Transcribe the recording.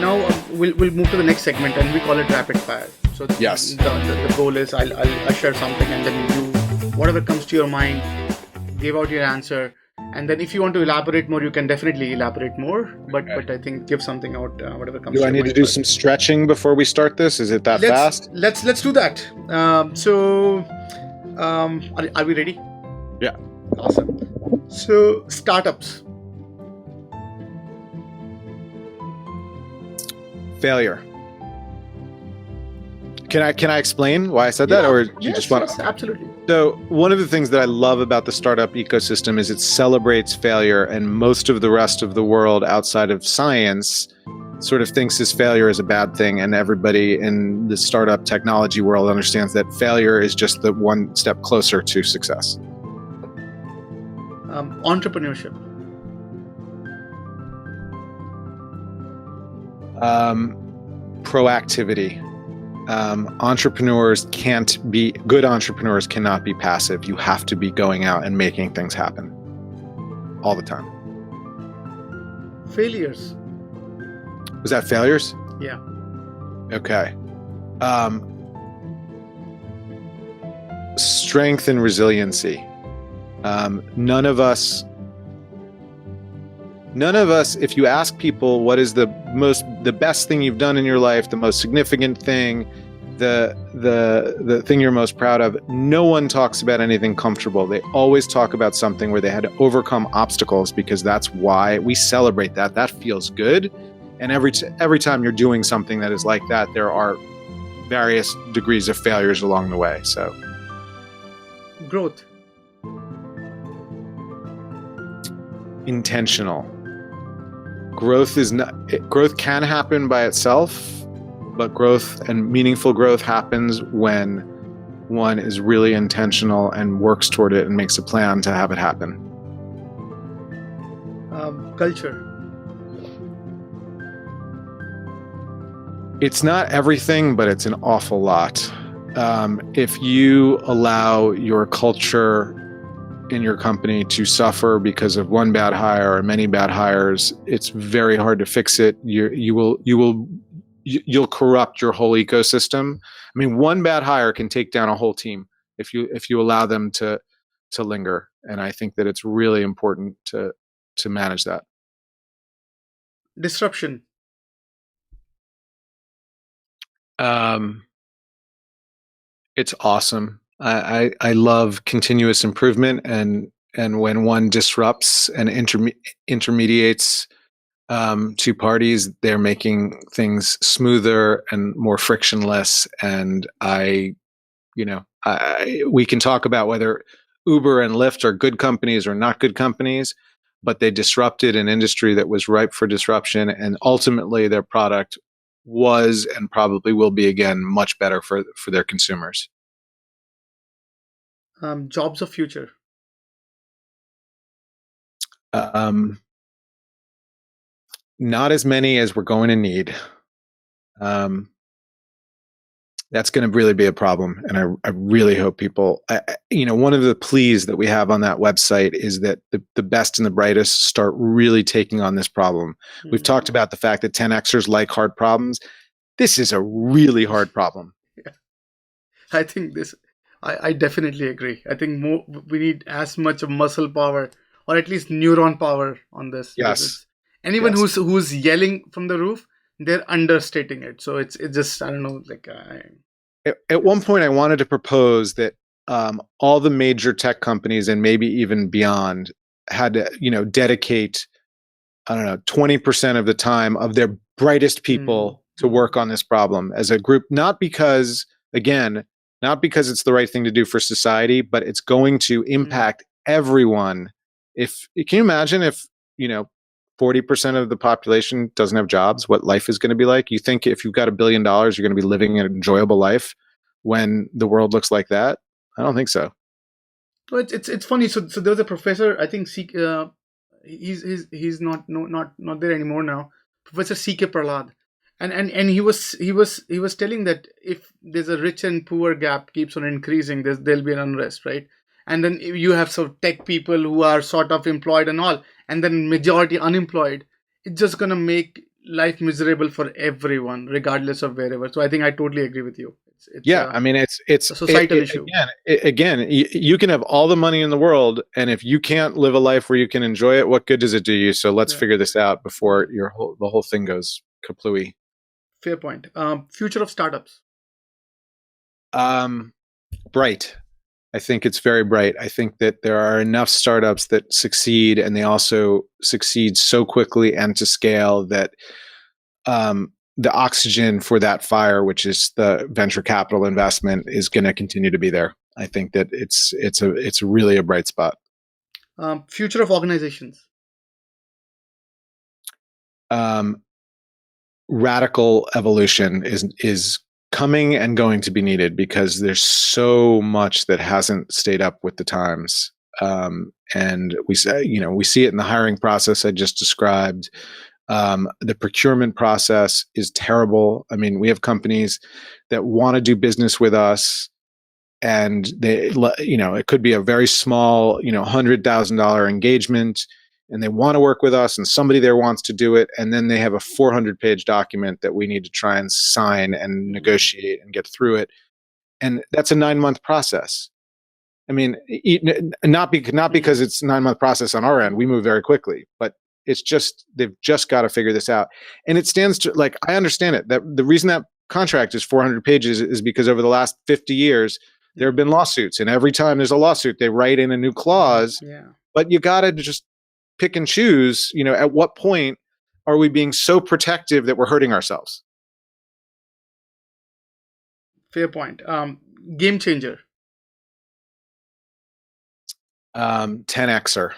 Now we'll move to the next segment, and we call it rapid fire. So Yes. the goal is I'll share something, and then you, whatever comes to your mind, give out your answer, and then if you want to elaborate more, you can definitely elaborate more. But I think give something out, whatever comes. Do to I your need to mind do first. some stretching before we start this? Is it that fast? Let's do that. Are we ready? Yeah. Awesome. So startups. Failure. Can I explain why I said that, or you just want? Yes, absolutely. So one of the things that I love about the startup ecosystem is it celebrates failure, and most of the rest of the world outside of science sort of thinks this failure is a bad thing, and everybody in the startup technology world understands that failure is just the one step closer to success. Entrepreneurship. Proactivity. Good entrepreneurs cannot be passive. You have to be going out and making things happen all the time. Failures. Was that failures? Yeah. Okay. Strength and resiliency. None of us, if you ask people what is the best thing you've done in your life, the most significant thing, the thing you're most proud of, no one talks about anything comfortable. They always talk about something where they had to overcome obstacles, because that's why we celebrate that. That feels good. And every time you're doing something that is like that, there are various degrees of failures along the way. So Growth. intentional. Growth can happen by itself, but growth and meaningful growth happens when one is really intentional and works toward it and makes a plan to have it happen. Culture. It's not everything, but it's an awful lot. If you allow your culture in your company to suffer because of one bad hire or many bad hires, it's very hard to fix it. You'll corrupt your whole ecosystem. I mean, one bad hire can take down a whole team if you allow them to linger. And I think that it's really important to manage that. Disruption. It's awesome. I love continuous improvement, and when one disrupts and intermediates two parties, they're making things smoother and more frictionless. And we can talk about whether Uber and Lyft are good companies or not good companies, but they disrupted an industry that was ripe for disruption, and ultimately their product was and probably will be again much better for their consumers. Jobs of future. Not as many as we're going to need. That's going to really be a problem, and I really hope people. One of the pleas that we have on that website is that the best and the brightest start really taking on this problem. Mm-hmm. We've talked about the fact that 10Xers like hard problems. This is a really hard problem. Yeah. I think I definitely agree. I think we need as much of muscle power, or at least neuron power on this. Yes. Anyone who's yelling from the roof, they're understating it. So it's just, I don't know, like. At one point, I wanted to propose that all the major tech companies, and maybe even beyond, had to dedicate, 20% of the time of their brightest people to work on this problem as a group. Not because it's the right thing to do for society, but it's going to impact everyone. Can you imagine if 40% of the population doesn't have jobs, what life is going to be like? You think if you've got $1 billion, you're going to be living an enjoyable life when the world looks like that? I don't think so. So it's funny. So there was a professor, I think he's not there anymore now. Professor C.K. Prahlad, and he was telling that if there's a rich and poor gap keeps on increasing, there'll be an unrest, right? And then you have some tech people who are sort of employed and all, and then majority unemployed. It's just gonna make life miserable for everyone, regardless of wherever. So I think I totally agree with you. It's Yeah, I mean, a societal issue. again, you can have all the money in the world, and if you can't live a life where you can enjoy it, what good does it do you? So let's Yeah, figure this out before yeah. the whole thing goes kaplooey. Fair point. Future of startups. Um, Bright. I think it's very bright. I think that there are enough startups that succeed, and they also succeed so quickly and to scale that the oxygen for that fire, which is the venture capital investment, is going to continue to be there. I think that it's really a bright spot. Future of organizations. Um, Radical evolution is coming and going to be needed because there's so much that hasn't stayed up with the times. And we say, we see it in the hiring process I just described. The procurement process is terrible. I mean, we have companies that want to do business with us, and it could be a very small, $100,000 engagement, and they want to work with us, and somebody there wants to do it, and then they have a 400-page document that we need to try and sign and Mm, negotiate and get through it, and that's a 9-month process. I mean, not because mm, it's a 9-month process on our end. We move very quickly, but it's just they've just got to figure this out. And it stands to, like, I understand it, that the reason that contract is 400 pages is because over the last 50 years there have mm, been lawsuits, and every time there's a lawsuit, they write in a new clause. yeah. But you got to just pick and choose. At what point are we being so protective that we're hurting ourselves? Fair point. Game changer. 10xer.